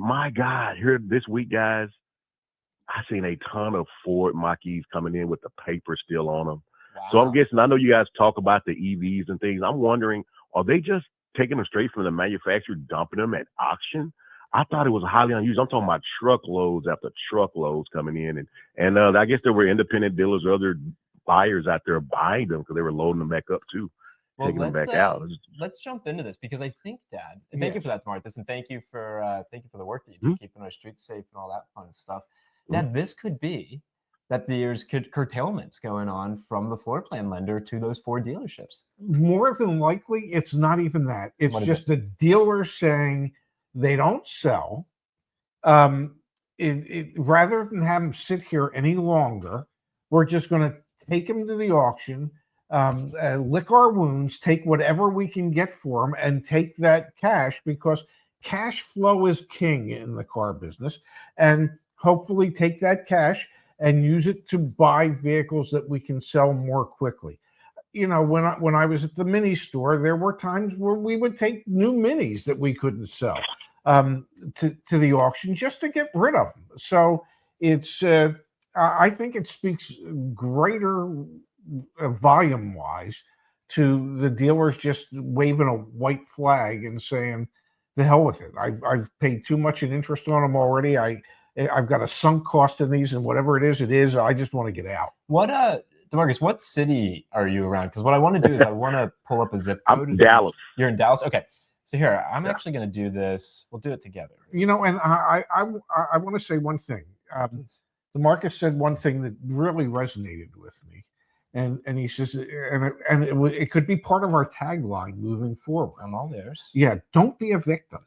my God, here this week, guys, I seen a ton of Ford Mach-Es coming in with the paper still on them. Wow. So I'm guessing, I know you guys talk about the EVs and things. I'm wondering, are they just taking them straight from the manufacturer, dumping them at auction? I thought it was highly unusual. I'm talking about truckloads after truckloads coming in. And I guess there were independent dealers or other buyers out there buying them because they were loading them back up too, taking them back out. Let's jump into this because I think, Dad, and thank you for that, Marcus, and thank you for the work that you do, keeping our streets safe and all that fun stuff. Dad, this could be that there's curtailments going on from the floor plan lender to those Ford dealerships. More than likely, it's not even that. It's just the dealers saying they don't sell. Rather than have them sit here any longer, we're just going to take them to the auction, lick our wounds, take whatever we can get for them, and take that cash, because cash flow is king in the car business, and hopefully take that cash and use it to buy vehicles that we can sell more quickly. You know, when I was at the mini store, there were times where we would take new minis that we couldn't sell to the auction just to get rid of them. So it's I think it speaks greater volume-wise to the dealers just waving a white flag and saying, the hell with it. I've paid too much in interest on them already. I've got a sunk cost in these, and whatever it is, I just want to get out. What DeMarcus, what city are you around? Because what I want to do is I want to pull up a zip code. I'm Dallas. You're in Dallas? Okay. So here, I'm actually going to do this. We'll do it together. You know, and I want to say one thing. DeMarcus said one thing that really resonated with me. And he says, and it could be part of our tagline moving forward. I'm all theirs. Yeah, don't be a victim.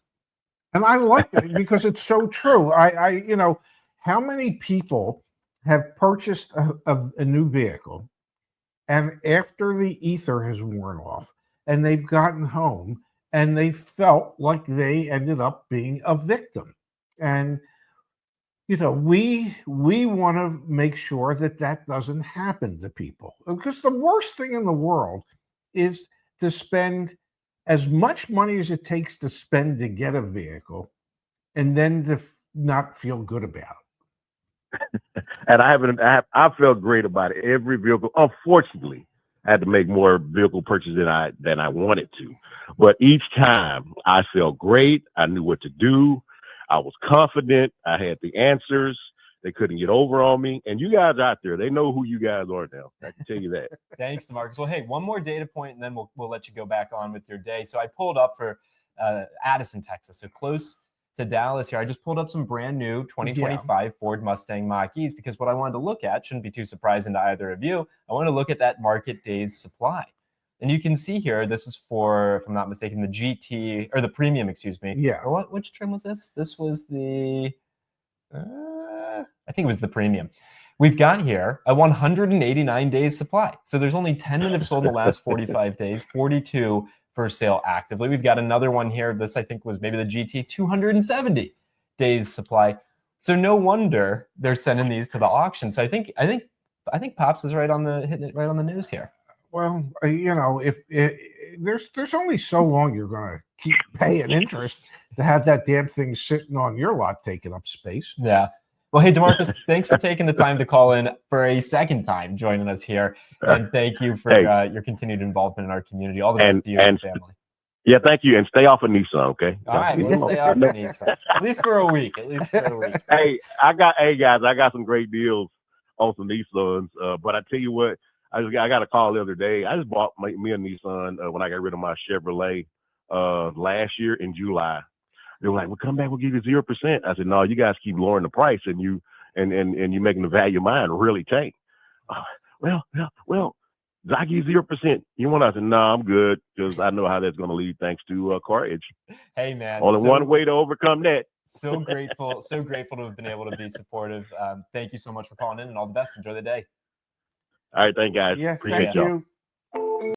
And I like that because it's so true. You know, how many people have purchased a new vehicle, and after the ether has worn off and they've gotten home and they felt like they ended up being a victim? And you know, we want to make sure that doesn't happen to people, because the worst thing in the world is to spend as much money as it takes to spend to get a vehicle and then to not feel good about it. And I felt great about it. Every vehicle, unfortunately, I had to make more vehicle purchases than I wanted to. But each time I felt great. I knew what to do. I was confident. I had the answers. They couldn't get over on me. And you guys out there, they know who you guys are now. I can tell you that. Thanks, DeMarcus. Well, hey, one more data point, and then we'll let you go back on with your day. So I pulled up for Addison, Texas, so close to Dallas here. I just pulled up some brand new 2025 Ford Mustang Mach-Es, because what I wanted to look at shouldn't be too surprising to either of you. I want to look at that market days supply. And you can see here, this is for, if I'm not mistaken, the GT, or the premium, excuse me. Yeah. Or which trim was this? This was the, I think it was the premium. We've got here a 189 days supply. So there's only 10 that have sold in the last 45 days, 42 for sale actively. We've got another one here. This, I think, was maybe the GT, 270 days supply. So no wonder they're sending these to the auction. So I think Pops is hitting it right on the news here. Well, you know, if there's only so long you're going to keep paying interest to have that damn thing sitting on your lot taking up space. Yeah. Well, hey, DeMarcus, thanks for taking the time to call in for a second time, joining us here. And thank you for your continued involvement in our community. All the best to you and family. Yeah, thank you. And stay off of Nissan, okay? All right, we'll stay off of Nissan. At least for a week. Hey, guys, I got some great deals on some Nissans. But I tell you what, I got a call the other day. I just bought me a Nissan when I got rid of my Chevrolet last year in July. They were like, "Well, come back, we'll give you 0%." I said, "No, you guys keep lowering the price, and you making the value of mine really tank." Well, I give you 0%. You want? I said, "No, I'm good, because I know how that's going to lead, thanks to CarEdge." Hey, man. Only one way to overcome that. So grateful to have been able to be supportive. Thank you so much for calling in, and all the best. Enjoy the day. All right, thank you, guys. Yeah, appreciate thank y'all. you.